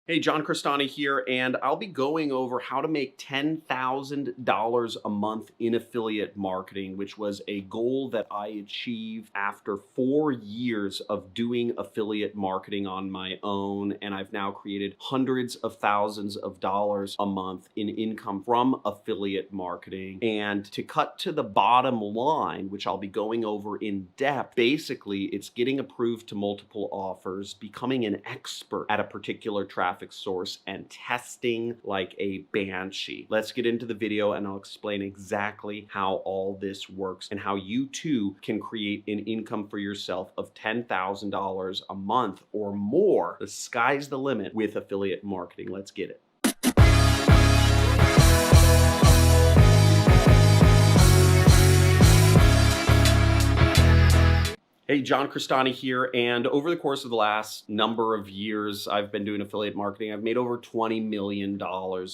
Hey, John Crestani here, and I'll be going over how to make $10,000 a month in affiliate marketing, which was a goal that I achieved after 4 years of doing affiliate marketing on my own. And I've now created hundreds of thousands of dollars a month in income from affiliate marketing. And to cut to the bottom line, which I'll be going over in depth, basically it's getting approved to multiple offers, becoming an expert at a particular traffic source, and testing like a banshee. Let's get into the video and I'll explain exactly how all this works and how you too can create an income for yourself of $10,000 a month or more. The sky's the limit with affiliate marketing. Let's get it. Hey, John Crestani here, and over the course of the last number of years, I've been doing affiliate marketing. I've made over $20 million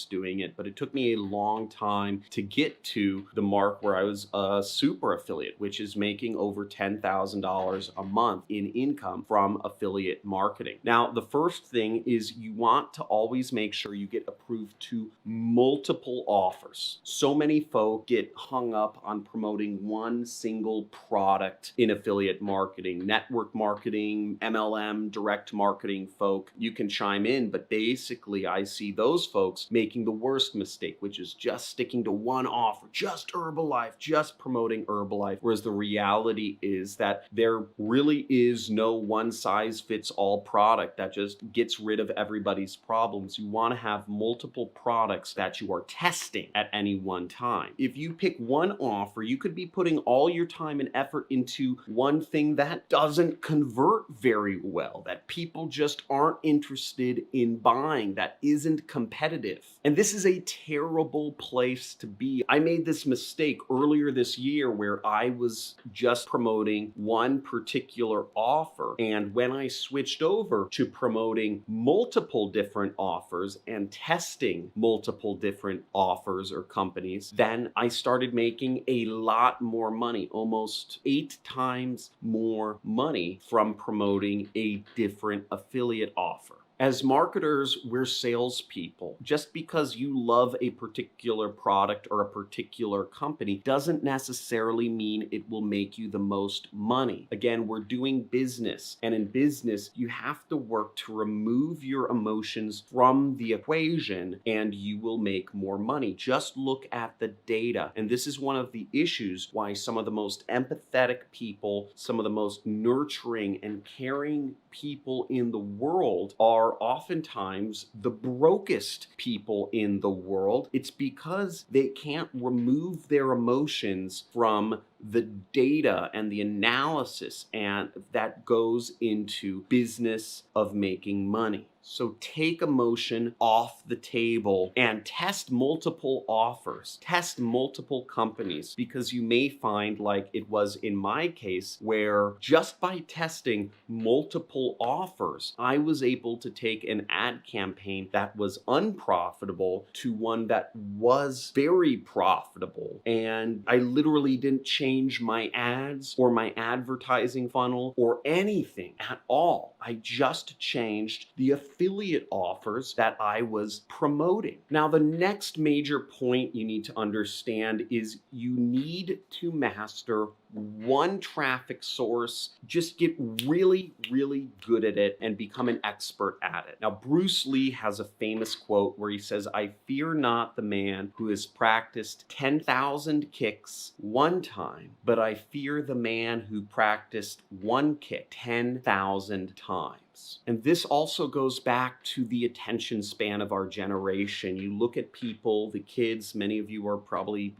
doing it, but it took me a long time to get to the mark where I was a super affiliate, which is making over $10,000 a month in income from affiliate marketing. Now, the first thing is you want to always make sure you get approved to multiple offers. So many folk get hung up on promoting one single product in affiliate marketing. Network marketing, MLM, direct marketing folk, you can chime in, but basically I see those folks making the worst mistake, which is just sticking to one offer, just Herbalife, just promoting Herbalife, whereas the reality is that there really is no one size fits all product that just gets rid of everybody's problems. You want to have multiple products that you are testing at any one time. If you pick one offer, you could be putting all your time and effort into one thing that doesn't convert very well, that people just aren't interested in buying, that isn't competitive. And this is a terrible place to be. I made this mistake earlier this year where I was just promoting one particular offer. And when I switched over to promoting multiple different offers and testing multiple different offers or companies, then I started making a lot more money, almost 8 times more money from promoting a different affiliate offer. As marketers, we're salespeople. Just because you love a particular product or a particular company doesn't necessarily mean it will make you the most money. Again, we're doing business, and in business, you have to work to remove your emotions from the equation and you will make more money. Just look at the data. And this is one of the issues why some of the most empathetic people, some of the most nurturing and caring people in the world are oftentimes the brokest people in the world. It's because they can't remove their emotions from the data and the analysis and that goes into business of making money. So take emotion off the table and test multiple offers, test multiple companies, because you may find, like it was in my case, where just by testing multiple offers, I was able to take an ad campaign that was unprofitable to one that was very profitable. And I literally didn't change my ads or my advertising funnel or anything at all. I just changed the affiliate offers that I was promoting. Now, the next major point you need to understand is you need to master one traffic source. Just get really, really good at it and become an expert at it. Now, Bruce Lee has a famous quote where he says, "I fear not the man who has practiced 10,000 kicks one time, but I fear the man who practiced one kick 10,000 times." And this also goes back to the attention span of our generation. You look at people, the kids, many of you are probably,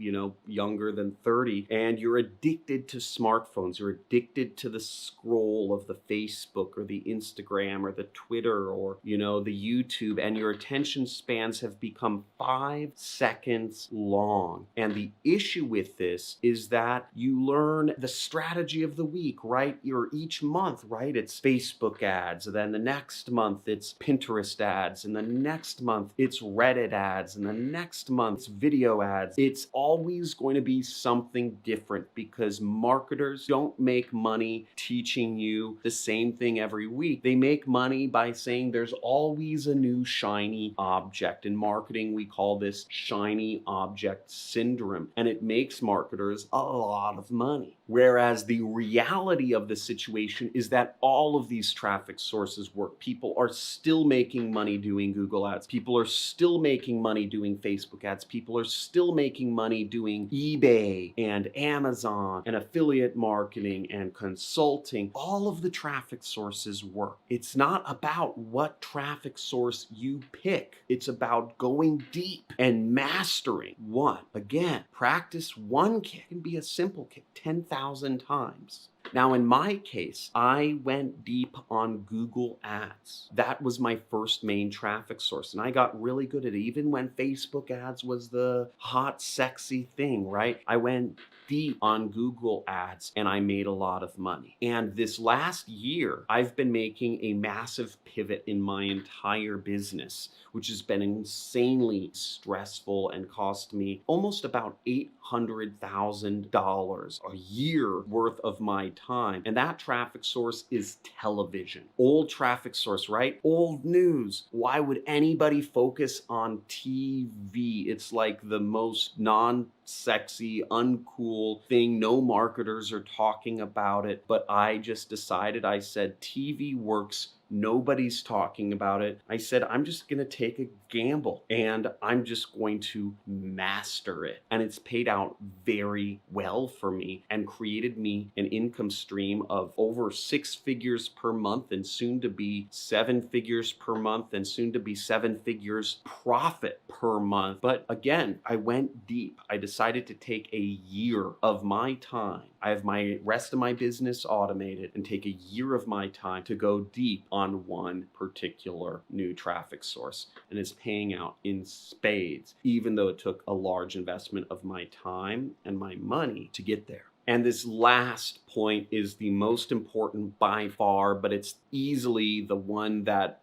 younger than 30, and you're addicted to smartphones. You're addicted to the scroll of the Facebook or the Instagram or the Twitter or, the YouTube, and your attention spans have become 5 seconds long. And the issue with this is that you learn the strategy of the week, right? Or each month, right? It's Facebook ads, ads, and then the next month it's Pinterest ads, and the next month it's Reddit ads, and the next month it's video ads. It's always going to be something different because marketers don't make money teaching you the same thing every week. They make money by saying there's always a new shiny object. In marketing, we call this shiny object syndrome, and it makes marketers a lot of money. Whereas the reality of the situation is that all of these traffic sources work. People are still making money doing Google ads. People are still making money doing Facebook ads. People are still making money doing eBay and Amazon and affiliate marketing and consulting. All of the traffic sources work. It's not about what traffic source you pick. It's about going deep and mastering one. Again, practice one kick can be a simple kick 10,000 times. Now, in my case, I went deep on Google ads. That was my first main traffic source, and I got really good at it. Even when Facebook ads was the hot, sexy thing, right? I went deep on Google ads and I made a lot of money. And this last year, I've been making a massive pivot in my entire business, which has been insanely stressful and cost me almost about $800,000 a year worth of my time. And that traffic source is television. Old traffic source, right? Old news. Why would anybody focus on TV? It's like the most non-sexy, uncool thing. No marketers are talking about it, but I just decided, I said, TV works. Nobody's talking about it. I said, I'm just going to take a gamble and I'm just going to master it. And it's paid out very well for me and created me an income stream of over 6 figures per month and soon to be 7 figures per month and soon to be 7 figures profit per month. But again, I went deep. I decided to take a year of my time. I have my rest of my business automated and take a year of my time to go deep on one particular new traffic source. And it's paying out in spades, even though it took a large investment of my time and my money to get there. And this last point is the most important by far, but it's easily the one that,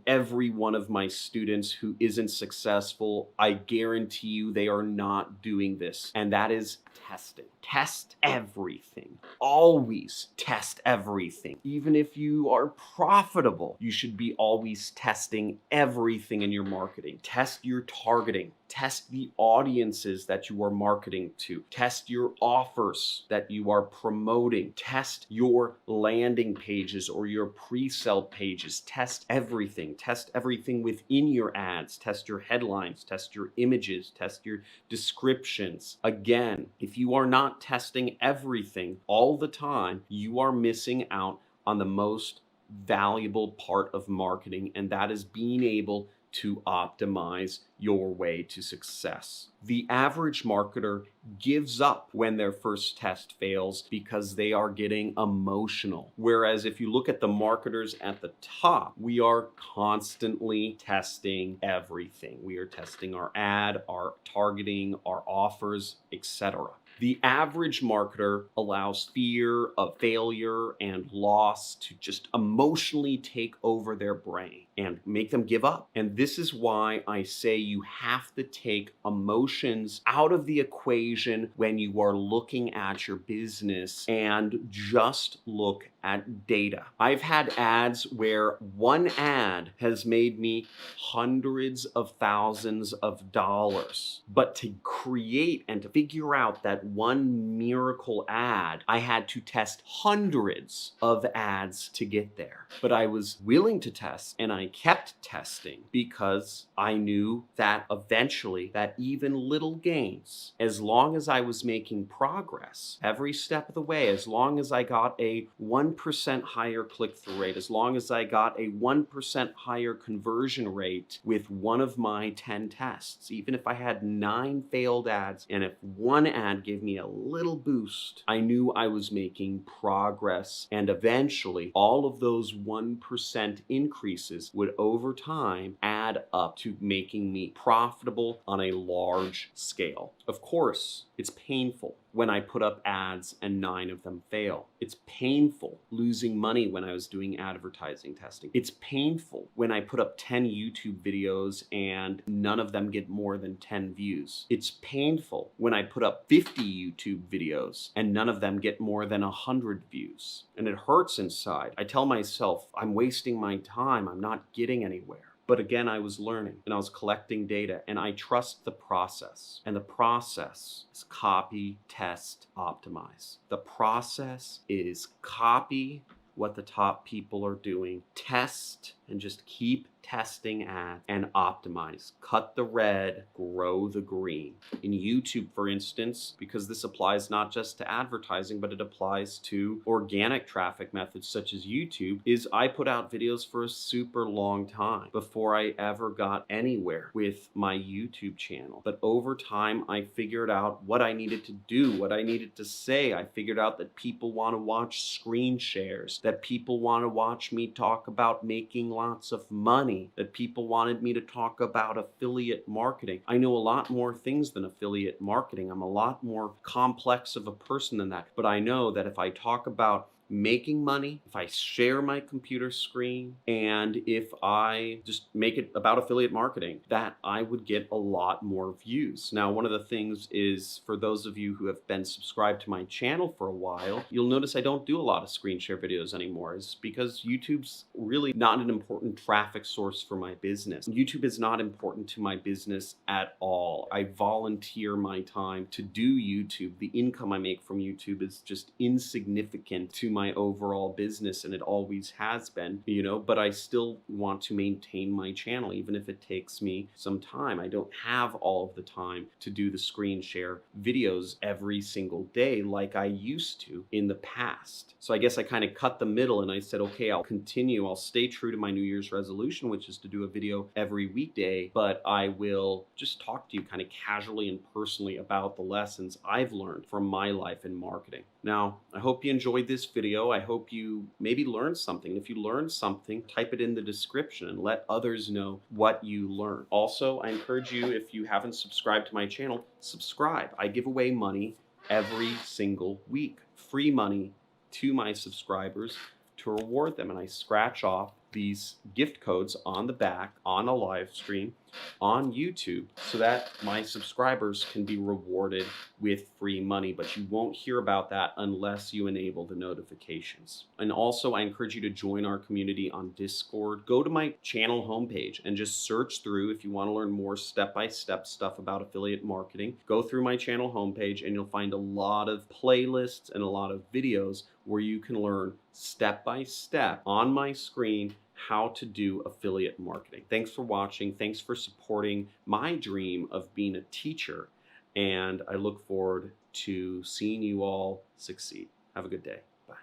every one of my students who isn't successful, I guarantee you they are not doing this. And that is testing. Test everything. Always test everything. Even if you are profitable, you should be always testing everything in your marketing. Test your targeting. Test the audiences that you are marketing to. Test your offers that you are promoting. Test your landing pages or your pre-sale pages. Test everything. Test everything within your ads. Test your headlines. Test your images. Test your descriptions. Again, if you are not testing everything all the time, you are missing out on the most valuable part of marketing, and that is being able to optimize your way to success. The average marketer gives up when their first test fails because they are getting emotional. Whereas if you look at the marketers at the top, we are constantly testing everything. We are testing our ad, our targeting, our offers, etc. The average marketer allows fear of failure and loss to just emotionally take over their brain and make them give up. And this is why I say you have to take emotions out of the equation when you are looking at your business and just look at data. I've had ads where one ad has made me hundreds of thousands of dollars. But to create and to figure out that one miracle ad, I had to test hundreds of ads to get there. But I was willing to test and I kept testing because I knew that eventually that even little gains, as long as I was making progress every step of the way, as long as I got a 1% higher click-through rate, as long as I got a 1% higher conversion rate with one of my 10 tests, even if I had 9 failed ads and if one ad gave me a little boost, I knew I was making progress, and eventually all of those 1% increases would over time add up to making me profitable on a large scale. Of course, it's painful. when I put up ads and 9 of them fail. It's painful losing money when I was doing advertising testing. It's painful when I put up 10 YouTube videos and none of them get more than 10 views. It's painful when I put up 50 YouTube videos and none of them get more than 100 views. And it hurts inside. I tell myself, I'm wasting my time, I'm not getting anywhere. But again, I was learning and I was collecting data, and I trust the process. And the process is copy, test, optimize. The process is copy what the top people are doing, test, and just keep testing ads and optimize. Cut the red, grow the green. In YouTube, for instance, because this applies not just to advertising, but it applies to organic traffic methods such as YouTube, is I put out videos for a super long time before I ever got anywhere with my YouTube channel. But over time, I figured out what I needed to do, what I needed to say. I figured out that people want to watch screen shares, that people want to watch me talk about making lots of money, that people wanted me to talk about affiliate marketing. I know a lot more things than affiliate marketing. I'm a lot more complex of a person than that. But I know that if I talk about making money, if I share my computer screen, and if I just make it about affiliate marketing, that I would get a lot more views. Now, one of the things is, for those of you who have been subscribed to my channel for a while, you'll notice I don't do a lot of screen share videos anymore. It's because YouTube's really not an important traffic source for my business. YouTube is not important to my business at all. I volunteer my time to do YouTube. The income I make from YouTube is just insignificant to my overall business, and it always has been, you know, but I still want to maintain my channel, even if it takes me some time. I don't have all of the time to do the screen share videos every single day like I used to in the past. So I guess I kind of cut the middle and I said, okay, I'll continue. I'll stay true to my New Year's resolution, which is to do a video every weekday, but I will just talk to you kind of casually and personally about the lessons I've learned from my life in marketing. Now, I hope you enjoyed this video. I hope you maybe learned something. If you learned something, type it in the description and let others know what you learned. Also, I encourage you, if you haven't subscribed to my channel, subscribe. I give away money every single week, free money to my subscribers to reward them. And I scratch off these gift codes on the back on a live stream on YouTube so that my subscribers can be rewarded with free money, but you won't hear about that unless you enable the notifications. And also, I encourage you to join our community on Discord. Go to my channel homepage and just search through, if you want to learn more step-by-step stuff about affiliate marketing, go through my channel homepage and you'll find a lot of playlists and a lot of videos where you can learn step-by-step on my screen how to do affiliate marketing. Thanks for watching. Thanks for supporting my dream of being a teacher. And I look forward to seeing you all succeed. Have a good day. Bye.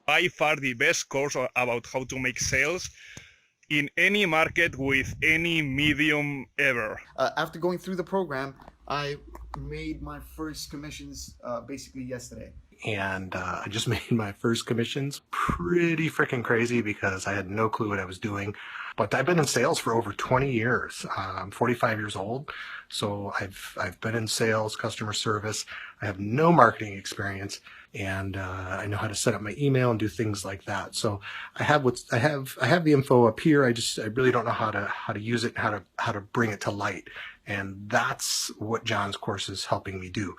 By far the best course about how to make sales in any market with any medium ever. After going through the program, I made my first commissions basically yesterday. And I just made my first commissions. Pretty freaking crazy because I had no clue what I was doing. But I've been in sales for over 20 years. I'm 45 years old, so I've been in sales, customer service. I have no marketing experience, and I know how to set up my email and do things like that. So I have the info up here. I really don't know how to use it and how to bring it to light. And that's what John's course is helping me do.